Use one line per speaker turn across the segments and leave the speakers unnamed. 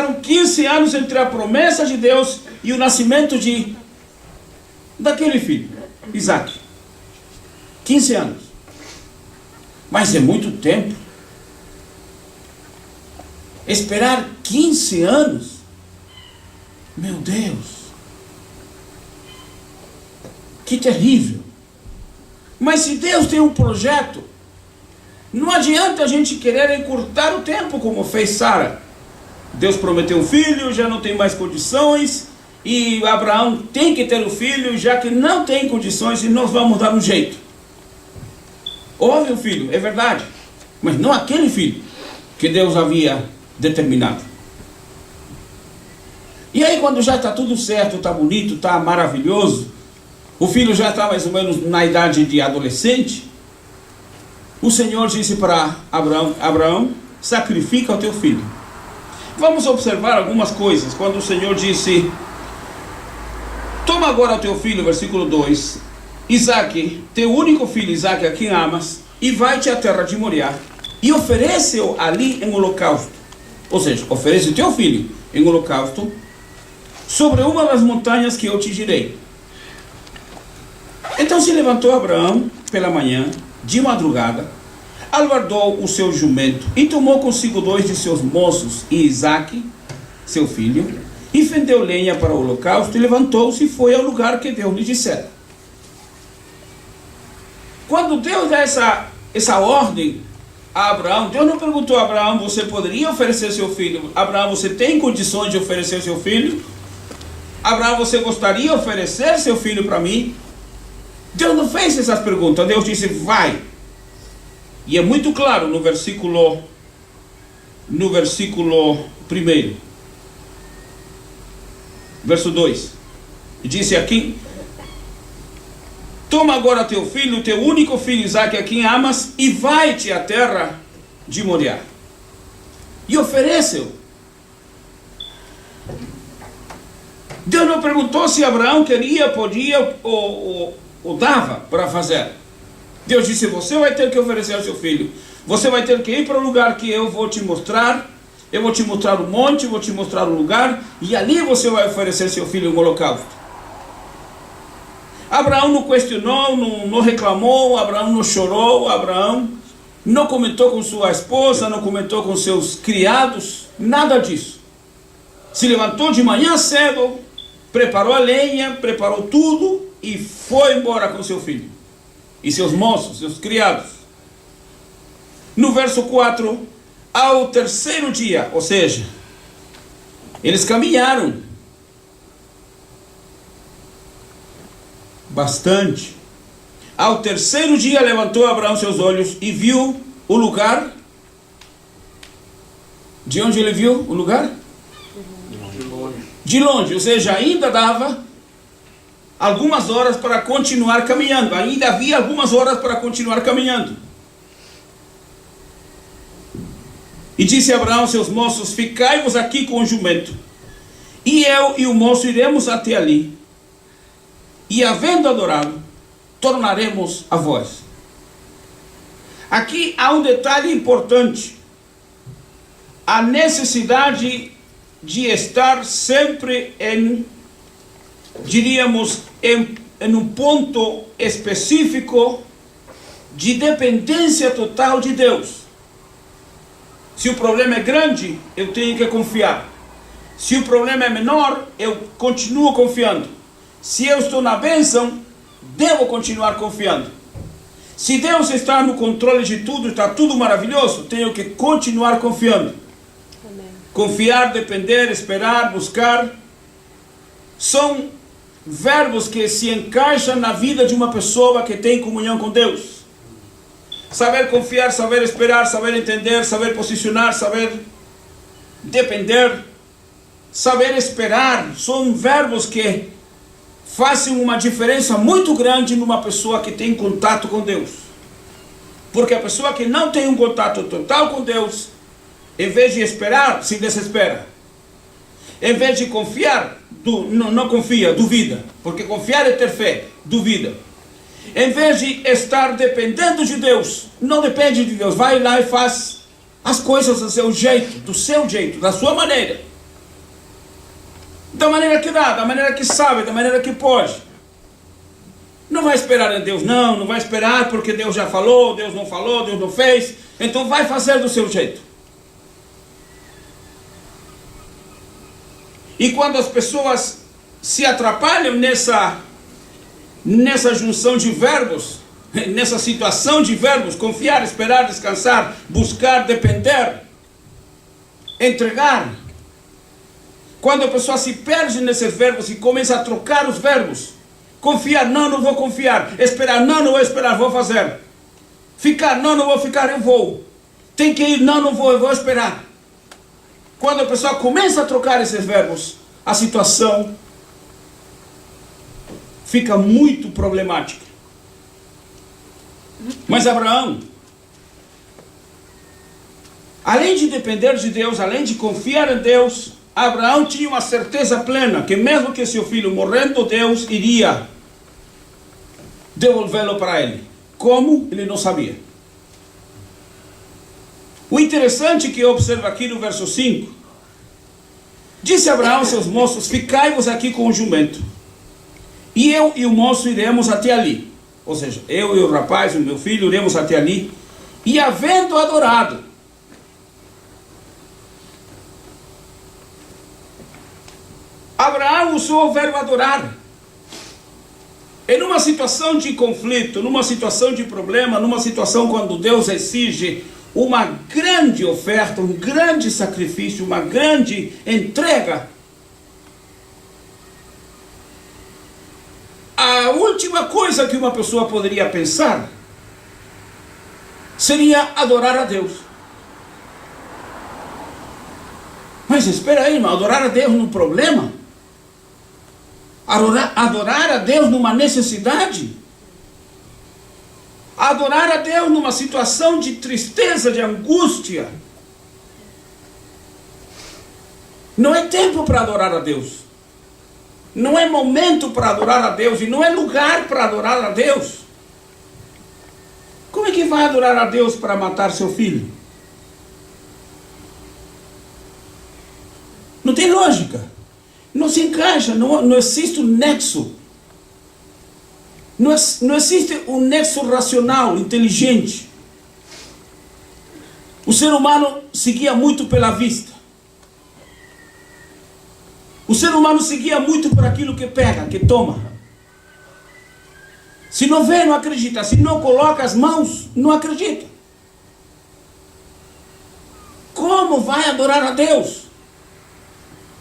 passaram 15 anos entre a promessa de Deus e o nascimento daquele filho, Isaac. 15 anos. Mas é muito tempo. Esperar 15 anos? Meu Deus. Que terrível. Mas se Deus tem um projeto, não adianta a gente querer encurtar o tempo como fez Sara. Deus prometeu um filho, já não tem mais condições, e Abraão tem que ter o filho, já que não tem condições, e nós vamos dar um jeito. Houve um filho, é verdade, mas não aquele filho que Deus havia determinado. E aí quando já está tudo certo, está bonito, está maravilhoso, o filho já está mais ou menos na idade de adolescente, o Senhor disse para Abraão: Abraão, sacrifica o teu filho. Vamos observar algumas coisas. Quando o Senhor disse: toma agora o teu filho, versículo 2, Isaque, teu único filho Isaque, a quem amas, e vai-te à terra de Moriá, e oferece-o ali em holocausto. Ou seja, oferece o teu filho em holocausto sobre uma das montanhas que eu te direi. Então se levantou Abraão pela manhã, de madrugada, alvardou o seu jumento e tomou consigo 2 de seus moços e Isaque, seu filho, e fendeu lenha para o holocausto, e levantou-se e foi ao lugar que Deus lhe dissera. Quando Deus dá essa ordem a Abraão, Deus não perguntou a Abraão: você poderia oferecer seu filho? Abraão, você tem condições de oferecer seu filho? Abraão, você gostaria de oferecer seu filho para mim? Deus não fez essas perguntas. Deus disse: vai. E é muito claro no versículo 1, verso 2, disse aqui: toma agora teu filho, teu único filho Isaque, a quem amas, e vai-te à terra de Moriá, e oferece-o. Deus não perguntou se Abraão queria, podia ou dava para fazer. Deus disse: você vai ter que oferecer ao seu filho, você vai ter que ir para o lugar que eu vou te mostrar, eu vou te mostrar o monte, vou te mostrar o lugar, e ali você vai oferecer seu filho em holocausto. Abraão não questionou, não reclamou, Abraão não chorou, Abraão não comentou com sua esposa, não comentou com seus criados, nada disso. Se levantou de manhã cedo, preparou a lenha, preparou tudo e foi embora com seu filho e seus moços, seus criados. No verso 4, ao terceiro dia, ou seja, eles caminharam bastante. Ao terceiro dia levantou Abraão seus olhos e viu o lugar. De onde ele viu o lugar? De longe, ou seja, ainda dava algumas horas para continuar caminhando. Ainda havia algumas horas para continuar caminhando. E disse Abraão aos seus moços: ficai-vos aqui com o jumento, e eu e o moço iremos até ali, e havendo adorado, tornaremos a vós. Aqui há um detalhe importante: a necessidade de estar sempre em um ponto específico de dependência total de Deus. Se o problema é grande, eu tenho que confiar. Se o problema é menor, eu continuo confiando. Se eu estou na bênção, devo continuar confiando. Se Deus está no controle de tudo, está tudo maravilhoso, tenho que continuar confiando. Amém. Confiar, depender, esperar, buscar, são verbos que se encaixam na vida de uma pessoa que tem comunhão com Deus. Saber confiar, saber esperar, saber entender, saber posicionar, saber depender, saber esperar, são verbos que fazem uma diferença muito grande numa pessoa que tem contato com Deus. Porque a pessoa que não tem um contato total com Deus, em vez de esperar, se desespera. Em vez de confiar, não confia, duvida. Porque confiar é ter fé, duvida. Em vez de estar dependendo de Deus, não depende de Deus, vai lá e faz as coisas do seu jeito, da sua maneira. Da maneira que dá, da maneira que sabe, da maneira que pode. Não vai esperar em Deus, não vai esperar porque Deus já falou, Deus não fez, então vai fazer do seu jeito. E quando as pessoas se atrapalham nessa junção de verbos, nessa situação de verbos, confiar, esperar, descansar, buscar, depender, entregar, quando a pessoa se perde nesses verbos e começa a trocar os verbos, confiar, não vou confiar, esperar, não vou esperar, vou fazer, ficar, não vou ficar, eu vou, tem que ir, não vou, eu vou esperar. Quando a pessoa começa a trocar esses verbos, a situação fica muito problemática. Mas Abraão, além de depender de Deus, além de confiar em Deus, Abraão tinha uma certeza plena que mesmo que seu filho morrendo, Deus iria devolvê-lo para ele. Como? Ele não sabia. O interessante que eu observo aqui no verso 5, disse Abraão aos seus moços, ficai-vos aqui com o jumento, e eu e o moço iremos até ali. Ou seja, eu e o rapaz, o meu filho, iremos até ali, e havendo adorado, Abraão usou o verbo adorar. Em uma situação de conflito, numa situação de problema, numa situação quando Deus exige uma grande oferta, um grande sacrifício, uma grande entrega, a última coisa que uma pessoa poderia pensar seria adorar a Deus. Mas espera aí, irmão, adorar a Deus no problema? Adorar a Deus numa necessidade? Adorar a Deus numa situação de tristeza, de angústia? Não é tempo para adorar a Deus. Não é momento para adorar a Deus. E não é lugar para adorar a Deus. Como é que vai adorar a Deus para matar seu filho? Não tem lógica. Não se encaixa, não existe um nexo. Não existe um nexo racional, inteligente. O ser humano seguia muito pela vista. O ser humano seguia muito por aquilo que pega, que toma. Se não vê, não acredita. Se não coloca as mãos, não acredita. Como vai adorar a Deus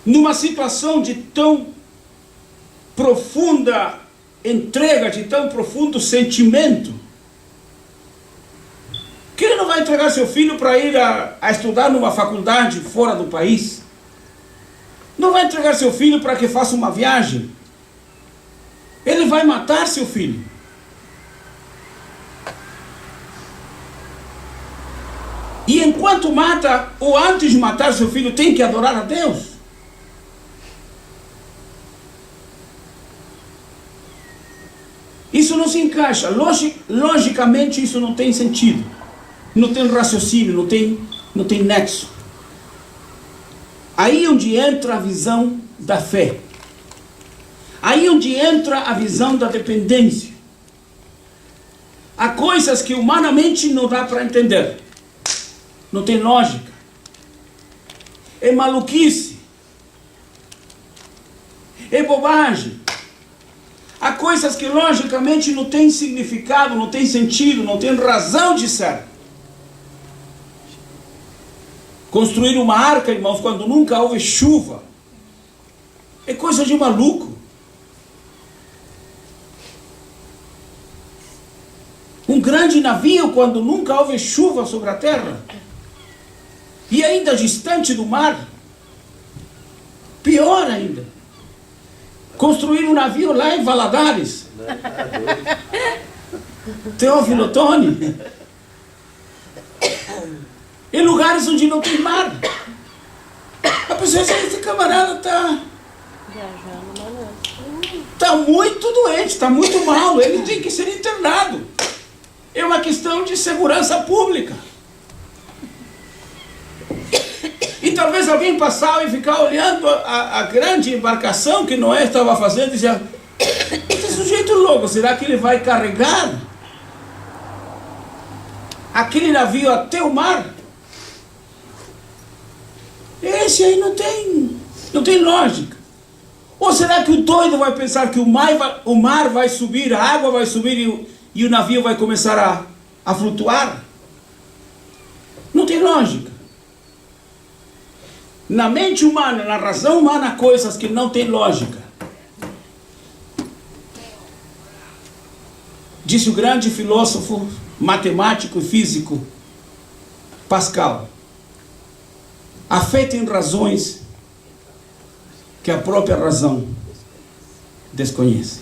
numa situação de tão profunda entrega, de tão profundo sentimento, que ele não vai entregar seu filho para ir a estudar numa faculdade fora do país? Não vai entregar seu filho para que faça uma viagem? Ele vai matar seu filho. E enquanto mata, ou antes de matar seu filho, tem que adorar a Deus? Isso não se encaixa. Logicamente isso não tem sentido. Não tem raciocínio, não tem nexo. Aí onde entra a visão da fé. Aí onde entra a visão da dependência. Há coisas que humanamente não dá para entender. Não tem lógica. É maluquice. É bobagem. Há coisas que logicamente não tem significado, não tem sentido, não tem razão de ser. Construir uma arca, irmãos, quando nunca houve chuva, é coisa de maluco. Um grande navio, quando nunca houve chuva sobre a terra, e ainda distante do mar, pior ainda. Construir um navio lá em Valadares. Teófilo Otoni. Em lugares onde não tem mar. A pessoa diz, esse camarada está muito doente, está muito mal, ele tem que ser internado. É uma questão de segurança pública. Então talvez alguém passava e ficava olhando a grande embarcação que Noé estava fazendo e dizia: esse sujeito louco, será que ele vai carregar aquele navio até o mar? Esse aí não tem lógica. Ou será que o doido vai pensar que o mar vai subir, a água vai subir e o navio vai começar a flutuar? Não tem lógica. Na mente humana, na razão humana, há coisas que não têm lógica. Disse o grande filósofo, matemático e físico Pascal: a fé tem razões que a própria razão desconhece.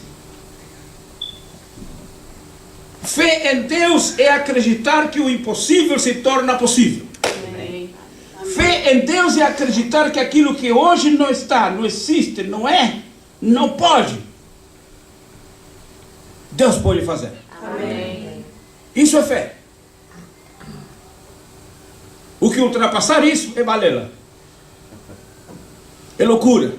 Fé em Deus é acreditar que o impossível se torna possível. Fé em Deus é acreditar que aquilo que hoje não está, não existe, não pode, Deus pode fazer.
Amém.
Isso é fé. O que ultrapassar isso é balela, é loucura.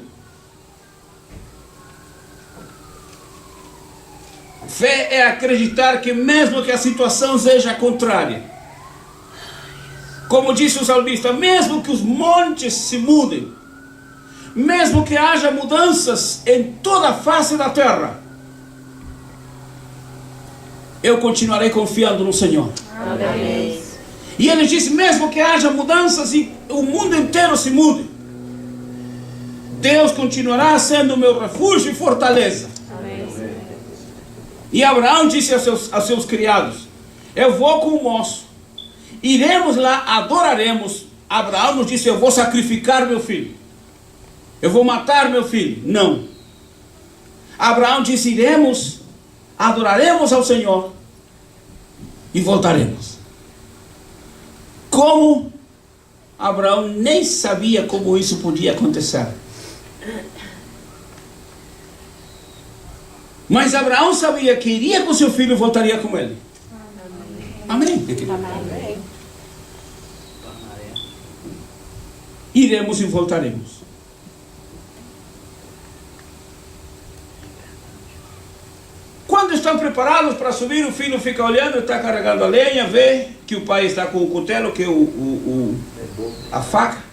Fé é acreditar que mesmo que a situação seja contrária, como disse o salmista, mesmo que os montes se mudem, mesmo que haja mudanças em toda a face da terra, eu continuarei confiando no Senhor.
Amém.
E ele disse, mesmo que haja mudanças e o mundo inteiro se mude, Deus continuará sendo o meu refúgio e fortaleza.
Amém.
E Abraão disse aos seus criados: eu vou com o moço, iremos lá, adoraremos. Abraão nos disse: eu vou sacrificar meu filho, eu vou matar meu filho. Não. Abraão disse: iremos, adoraremos ao Senhor e voltaremos. Como? Abraão nem sabia como isso podia acontecer. Mas Abraão sabia que iria com seu filho e voltaria com ele. Amém.
Amém.
Iremos e voltaremos. Quando estão preparados para subir, o filho fica olhando, está carregando a lenha, vê que o pai está com o cutelo, que é a faca.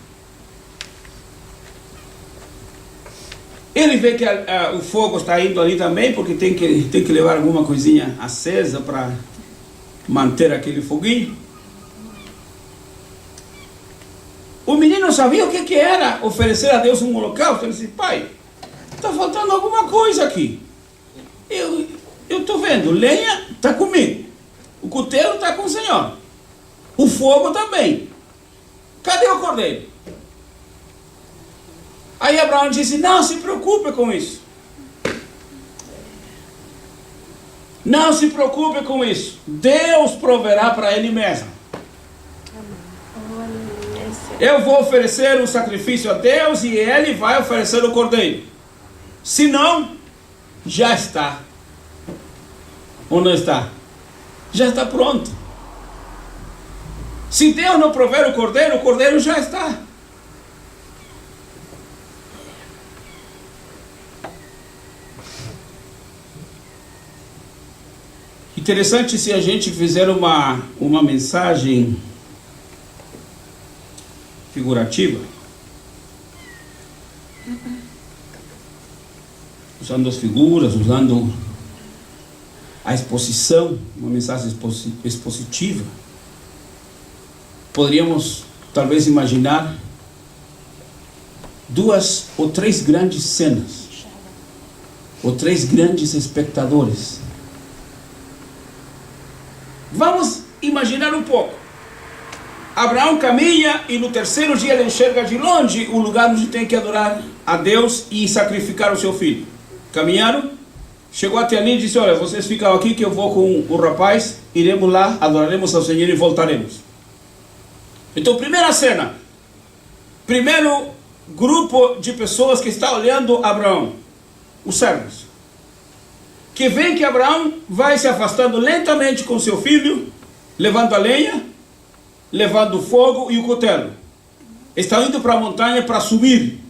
Ele vê que o fogo está indo ali também, porque tem que levar alguma coisinha acesa para manter aquele foguinho. O menino sabia o que era oferecer a Deus um holocausto. Ele disse: pai, está faltando alguma coisa aqui. Eu estou vendo, lenha está comigo, o cutelo está com o Senhor, o fogo também. Cadê o cordeiro? Aí Abraão disse: não se preocupe com isso. Não se preocupe com isso. Deus proverá para ele mesmo. Eu vou oferecer um sacrifício a Deus e ele vai oferecer o cordeiro. Se não, já está. Ou não está? Já está pronto. Se Deus não prover o cordeiro já está. Interessante se a gente fizer uma mensagem figurativa, usando as figuras, usando a exposição, uma mensagem expositiva. Poderíamos talvez imaginar 2 ou 3 grandes cenas, ou 3 grandes espectadores. Vamos imaginar um pouco. Abraão caminha e no terceiro dia ele enxerga de longe o lugar onde tem que adorar a Deus e sacrificar o seu filho. Caminharam, chegou até ali e disse: olha, vocês ficam aqui que eu vou com o rapaz, iremos lá, adoraremos ao Senhor e voltaremos. Então, primeira cena, primeiro grupo de pessoas que está olhando Abraão, os servos, que vem que Abraão vai se afastando lentamente com seu filho, levando a lenha, levando o fogo e o cutelo. Estão indo para a montanha para subir.